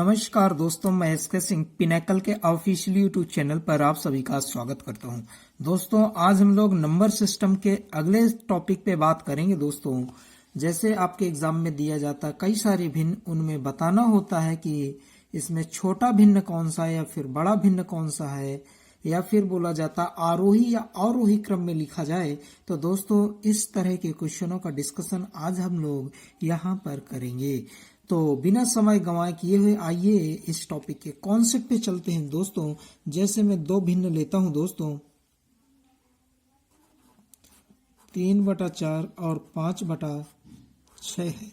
नमस्कार दोस्तों, मैं एसके सिंह पिनेकल के ऑफिशियल यूट्यूब चैनल पर आप सभी का स्वागत करता हूं। दोस्तों, आज हम लोग नंबर सिस्टम के अगले टॉपिक पे बात करेंगे। दोस्तों, जैसे आपके एग्जाम में दिया जाता कई सारे भिन्न, उनमें बताना होता है कि इसमें छोटा भिन्न कौन सा है या फिर बड़ा भिन्न कौन सा है, या फिर बोला जाता आरोही या अवरोही क्रम में लिखा जाए। तो दोस्तों, इस तरह के क्वेश्चनों का डिस्कशन आज हम लोग यहाँ पर करेंगे। तो बिना समय गंवाए किए हुए आइए इस टॉपिक के कॉन्सेप्ट पे चलते हैं। दोस्तों, जैसे मैं दो भिन्न लेता हूं दोस्तों, 3/4 और 5/6 है।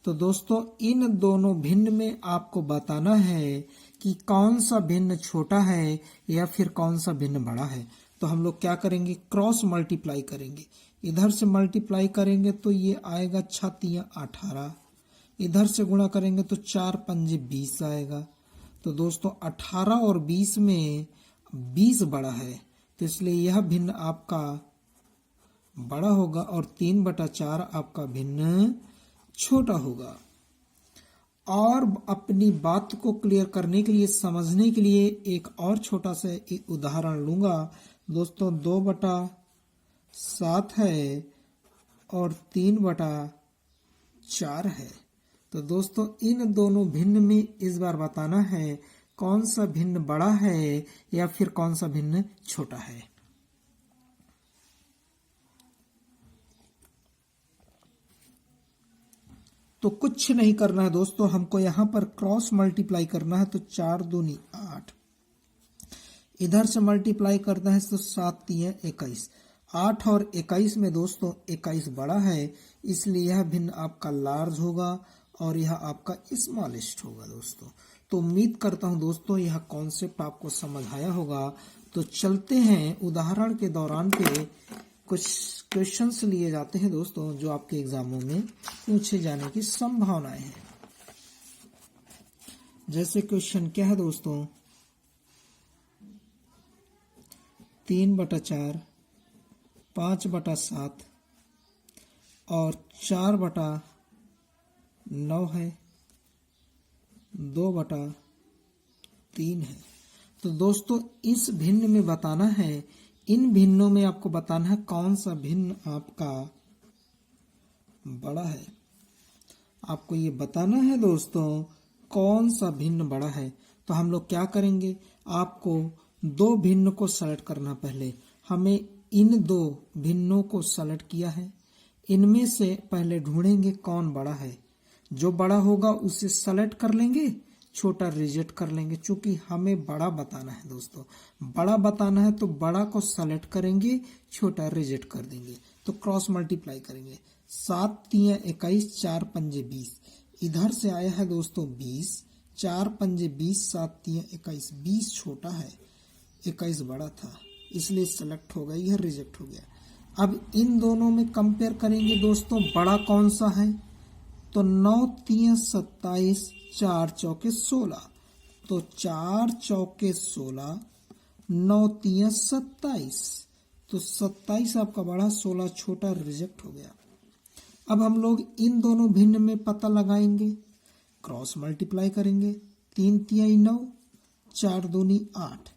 तो दोस्तों, इन दोनों भिन्न में आपको बताना है कि कौन सा भिन्न छोटा है या फिर कौन सा भिन्न बड़ा है। तो हम लोग क्या करेंगे, क्रॉस मल्टीप्लाई करेंगे। इधर से मल्टीप्लाई करेंगे तो ये आएगा 6×3 18, इधर से गुणा करेंगे तो 4×5 20 आएगा। तो दोस्तों, 18 और 20 में 20 बड़ा है, तो इसलिए यह भिन्न आपका बड़ा होगा और 3/4 आपका भिन्न छोटा होगा। और अपनी बात को क्लियर करने के लिए, समझने के लिए एक और छोटा सा एक उदाहरण लूंगा। दोस्तों, 2/7 है और 3/4 है। तो दोस्तों, इन दोनों भिन्न में इस बार बताना है कौन सा भिन्न बड़ा है या फिर कौन सा भिन्न छोटा है। तो कुछ नहीं करना है दोस्तों, हमको यहाँ पर क्रॉस मल्टीप्लाई करना है। तो 4×2 8, इधर से मल्टीप्लाई करना है तो 7×3 21। 8 और 21 में दोस्तों 21 बड़ा है, इसलिए यह भिन्न आपका लार्ज होगा और यह आपका स्मॉलेस्ट होगा। दोस्तों, तो उम्मीद करता हूं दोस्तों यह कॉन्सेप्ट आपको समझ आया होगा। तो चलते हैं, उदाहरण के दौरान पे कुछ क्वेश्चंस लिए जाते हैं दोस्तों, जो आपके एग्जामों में पूछे जाने की संभावनाएं हैं। जैसे क्वेश्चन क्या है दोस्तों, 3/4, 5/7 और 4/9 है, 2/3 है। तो दोस्तों, इस भिन्न में बताना है, इन भिन्नों में आपको बताना है कौन सा भिन्न आपका बड़ा है। आपको ये बताना है दोस्तों कौन सा भिन्न बड़ा है। तो हम लोग क्या करेंगे, आपको दो भिन्न को सेलेक्ट करना। पहले हमें इन दो भिन्नों को सेलेक्ट किया है, इनमें से पहले ढूंढेंगे कौन बड़ा है। जो बड़ा होगा उसे सेलेक्ट कर लेंगे, छोटा रिजेक्ट कर लेंगे। चूंकि हमें बड़ा बताना है दोस्तों, बड़ा बताना है तो बड़ा को सेलेक्ट करेंगे, छोटा रिजेक्ट कर देंगे। तो क्रॉस मल्टीप्लाई करेंगे। 7×3 21, 4×5 20, इधर से आया है दोस्तों 20, 4×5 20, 7×3 21। 20 छोटा है, 21 बड़ा था, इसलिए सेलेक्ट हो गया, यह रिजेक्ट हो गया। अब इन दोनों में कंपेयर करेंगे दोस्तों, बड़ा कौन सा है। तो 9×3 27, 4×4 16। तो 4×4 16, 9×3 27। तो 27 आपका बड़ा, 16 छोटा, रिजेक्ट हो गया। अब हम लोग इन दोनों भिन्न में पता लगाएंगे, क्रॉस मल्टीप्लाई करेंगे। 3×3 9, 4×2 8,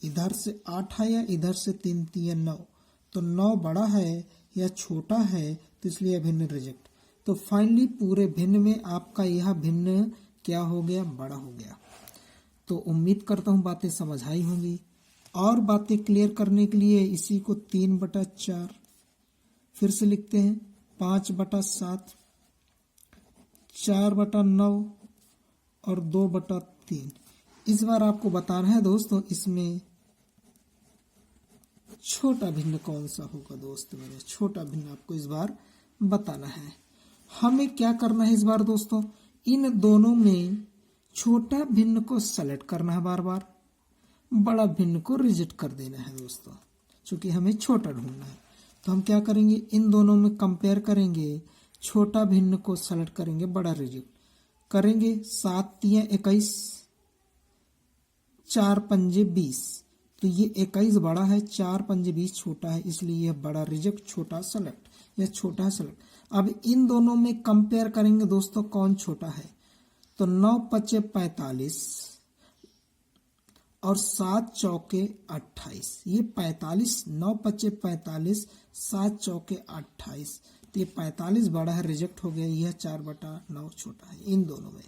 इधर से 8 आया, इधर से 3×3 9। तो 9 बड़ा है या छोटा है, तो इसलिए भिन्न रिजेक्ट। तो फाइनली पूरे भिन्न में आपका यह भिन्न क्या हो गया, बड़ा हो गया। तो उम्मीद करता हूं बातें समझ आई होंगी। और बातें क्लियर करने के लिए इसी को 3/4 फिर से लिखते हैं, 5/7, 4/9 और 2/3। इस बार आपको बताना है दोस्तों, इसमें छोटा भिन्न कौन सा होगा। दोस्त मेरे, छोटा भिन्न आपको इस बार बताना है। हमें क्या करना है इस बार दोस्तों, इन दोनों में छोटा भिन्न को सेलेक्ट करना है बार बार, बड़ा भिन्न को रिजेक्ट कर देना है दोस्तों, क्योंकि हमें छोटा ढूंढना है। तो हम क्या करेंगे, इन दोनों में कंपेयर करेंगे, छोटा भिन्न को सेलेक्ट करेंगे, बड़ा रिजेक्ट करेंगे। 7×3 21, 4×5 20। तो ये 21 बड़ा है, 4×5 20 छोटा है, इसलिए यह बड़ा रिजेक्ट, छोटा सेलेक्ट, यह छोटा है सेलेक्ट। अब इन दोनों में कंपेयर करेंगे दोस्तों, कौन छोटा है। तो 9 पचे 45 और 7 चौके 28। ये 45, 9 पचे 45, 7 चौके 28। तो ये 45 बड़ा है, रिजेक्ट हो गया। यह 4/9 छोटा है इन दोनों में।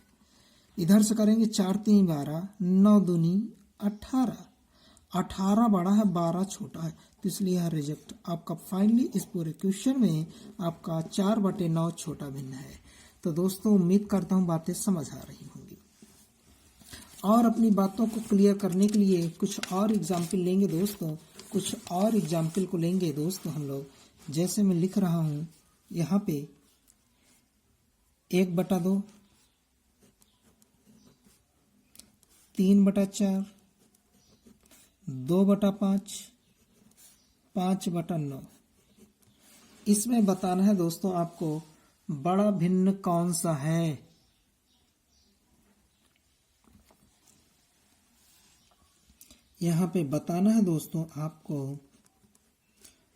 इधर से करेंगे 4 3 12, 9 दूनी 18। 18 बड़ा है, 12 छोटा है, तो इसलिए यह रिजेक्ट। आपका फाइनली इस पूरे क्वेश्चन में आपका 4/9 छोटा भिन्न है। तो दोस्तों उम्मीद करता हूँ बातें समझ आ रही होंगी। और अपनी बातों को क्लियर करने के लिए कुछ और एग्जाम्पल लेंगे दोस्तों, कुछ और एग्जाम्पल को लेंगे दोस्तों हम लोग। जैसे मैं लिख रहा हूँ यहाँ पे 1/2, 3/4, 2/5, 5/9। इसमें बताना है दोस्तों आपको बड़ा भिन्न कौन सा है। यहाँ पे बताना है दोस्तों आपको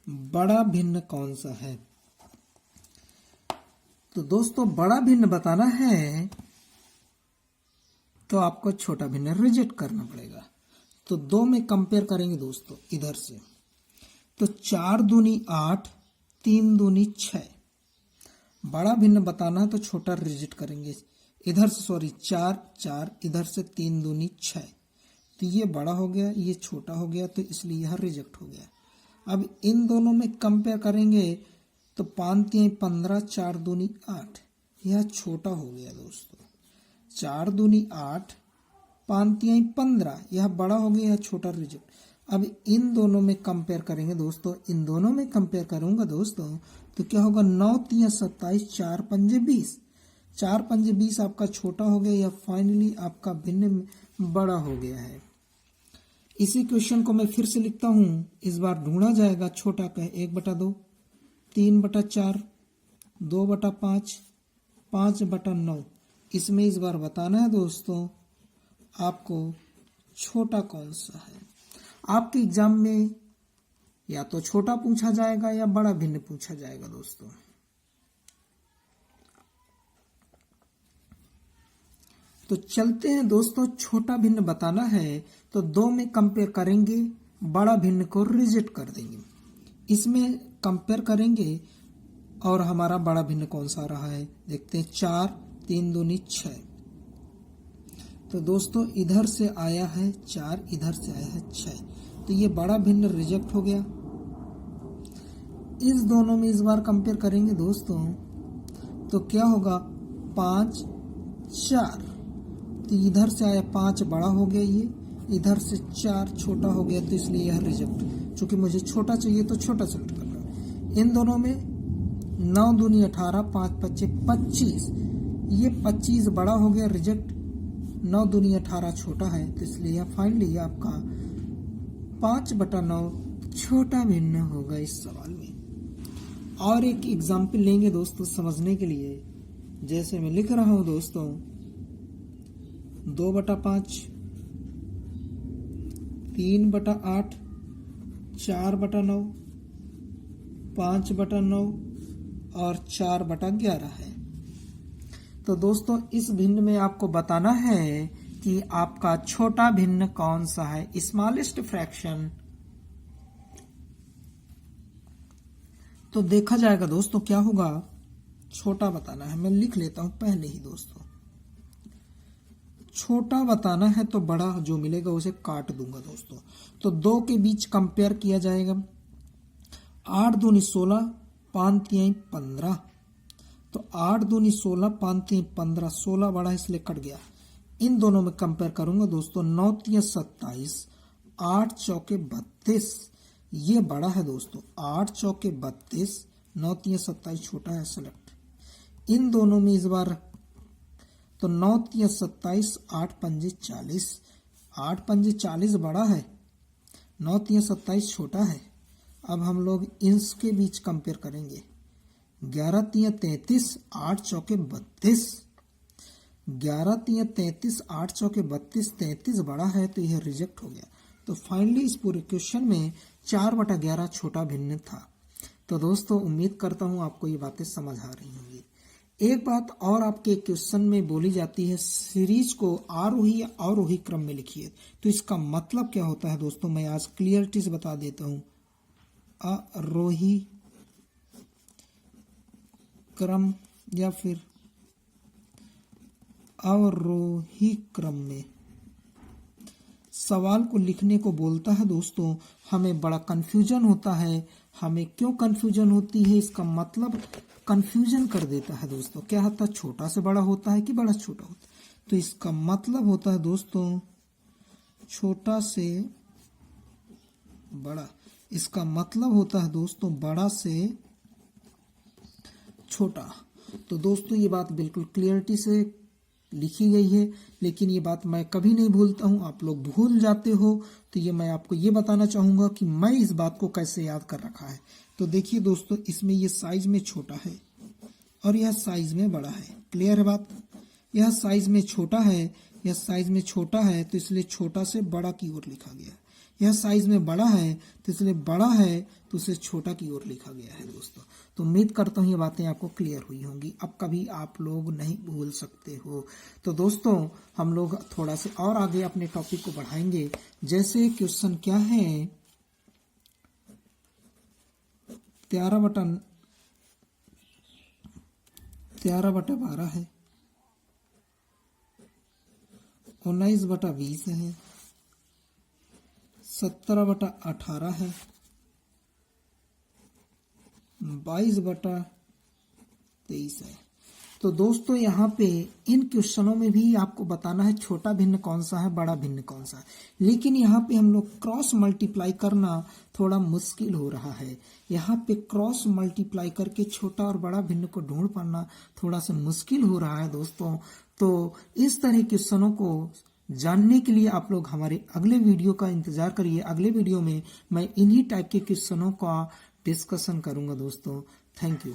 बड़ा भिन्न कौन सा है। तो दोस्तों बड़ा भिन्न बताना है तो आपको छोटा भिन्न रिजेक्ट करना पड़ेगा। तो 2 में कंपेयर करेंगे दोस्तों इधर से। तो 4 दूनी 8, 3 दूनी 6। बड़ा भिन्न बताना है तो छोटा रिजेक्ट करेंगे। इधर से 4 4, इधर से 3 दूनी 6। तो ये बड़ा हो गया, ये छोटा हो गया, तो इसलिए यह रिजेक्ट हो गया। अब इन दोनों में कंपेयर करेंगे तो 5 3 15, 4 दूनी 8। यह छोटा हो गया दोस्तों। 4 दूनी 8, 5 3 15, यह बड़ा हो गया, यह छोटा रिजेक्ट। अब इन दोनों में कंपेयर करेंगे दोस्तों, इन दोनों में कंपेयर करूंगा दोस्तों तो क्या होगा, 9 3 27, 4 5 20। 4 5 20 आपका छोटा हो गया, या फाइनली आपका भिन्न बड़ा हो गया है। इसी क्वेश्चन को मैं फिर से लिखता हूं, इस बार ढूंढा जाएगा छोटा का 1/2, 3/4, 2/5, 5/9। इसमें इस बार बताना है दोस्तों आपको छोटा कौन सा है। आपके एग्जाम में या तो छोटा पूछा जाएगा या बड़ा भिन्न पूछा जाएगा दोस्तों। तो चलते हैं दोस्तों, छोटा भिन्न बताना है तो 2 में कंपेयर करेंगे, बड़ा भिन्न को रिजेक्ट कर देंगे। इसमें कंपेयर करेंगे और हमारा बड़ा भिन्न कौन सा रहा है देखते हैं। 4 3 दूनी 6। तो दोस्तों इधर से आया है 4, इधर से आया है 6, तो ये बड़ा भिन्न रिजेक्ट हो गया। इस दोनों में इस बार कंपेयर करेंगे दोस्तों तो क्या होगा, 5 4। तो इधर से आया 5 बड़ा हो गया, ये इधर से 4 छोटा हो गया, तो इसलिए यह रिजेक्ट। चूंकि मुझे छोटा चाहिए तो छोटा सेलेक्ट करना। इन दोनों में 9 दूनी 18, 5 5 25। ये 25 बड़ा हो गया, रिजेक्ट। 9 दूनी 18 छोटा है, तो इसलिए फाइनली आपका 5/9 छोटा भिन्न होगा इस सवाल में। और एक एग्जाम्पल लेंगे दोस्तों समझने के लिए। जैसे मैं लिख रहा हूं दोस्तों 2/5, 3/8, 4/9, 5/9 और 4/11 है। तो दोस्तों इस भिन्न में आपको बताना है कि आपका छोटा भिन्न कौन सा है, स्मॉलेस्ट फ्रैक्शन। तो देखा जाएगा दोस्तों क्या होगा, छोटा बताना है। मैं लिख लेता हूं पहले ही दोस्तों। छोटा बताना है तो बड़ा जो मिलेगा उसे काट दूंगा दोस्तों। तो 2 के बीच कंपेयर किया जाएगा। 8 दूनी 16, 5 3 15। तो 8 दूनी 16, 5 3 15, 16 बड़ा है इसलिए कट गया। इन दोनों में कंपेयर करूंगा दोस्तों। 9 3 27, 8 चौके 32। ये बड़ा है दोस्तों, 8 चौके 32, 9 3 27 छोटा है, सेलेक्ट। इन दोनों में इस बार तो 9 3 27, 8 5 40। 8 5 40 बड़ा है, 9 3 27 छोटा है। अब हम लोग इनके बीच कंपेयर करेंगे। 11 3 33, 8 चौके 32। 11 3 33, 8 चौके 32, 33 बड़ा है, तो यह रिजेक्ट हो गया। तो फाइनली इस पूरे क्वेश्चन में 4/11 छोटा भिन्न था। तो दोस्तों उम्मीद करता हूं आपको ये बातें समझ आ रही होंगी। एक बात और आपके क्वेश्चन में बोली जाती है, सीरीज को आरोही या अवरोही क्रम में लिखिए। तो इसका मतलब क्या होता है दोस्तों, मैं आज क्लियरिटी से बता देता हूं। आरोही क्रम या फिर अवरोही क्रम में सवाल को लिखने को बोलता है दोस्तों। हमें बड़ा कंफ्यूजन होता है। हमें क्यों कंफ्यूजन होती है, इसका मतलब कंफ्यूजन कर देता है दोस्तों। क्या होता है, छोटा से बड़ा होता है कि बड़ा से छोटा होता है। तो इसका मतलब होता है दोस्तों छोटा से बड़ा। इसका मतलब होता है दोस्तों बड़ा से छोटा। तो दोस्तों ये बात बिल्कुल क्लियरिटी से लिखी गई है, लेकिन ये बात मैं कभी नहीं भूलता हूँ, आप लोग भूल जाते हो। तो ये मैं आपको ये बताना चाहूंगा कि मैं इस बात को कैसे याद कर रखा है। तो देखिए दोस्तों, इसमें ये साइज में छोटा है और यह साइज में बड़ा है। क्लियर है बात? यह साइज में छोटा है, यह साइज में छोटा है, तो इसलिए छोटा से बड़ा की ओर लिखा गया। यह साइज में बड़ा है तो इसलिए बड़ा है, तो उसे छोटा की ओर लिखा गया है दोस्तों। तो उम्मीद करता हूँ ये बातें आपको क्लियर हुई होंगी। अब कभी आप लोग नहीं भूल सकते हो। तो दोस्तों हम लोग थोड़ा से और आगे अपने टॉपिक को बढ़ाएंगे। जैसे क्वेश्चन क्या है, 13/12 है, 19/20 है, 17/18 है, 22/23 है। तो दोस्तों यहाँ पे इन क्वेश्चनों में भी आपको बताना है छोटा भिन्न कौन सा है, बड़ा भिन्न कौन सा है। लेकिन यहाँ पे हम लोग क्रॉस मल्टीप्लाई करना थोड़ा मुश्किल हो रहा है। यहाँ पे क्रॉस मल्टीप्लाई करके छोटा और बड़ा भिन्न को ढूंढ पाना थोड़ा सा मुश्किल हो रहा है दोस्तों। तो इस तरह क्वेश्चनों को जानने के लिए आप लोग हमारे अगले वीडियो का इंतजार करिए। अगले वीडियो में मैं इन्हीं टाइप के क्वेश्चनों का डिस्कशन करूंगा दोस्तों। Thank you.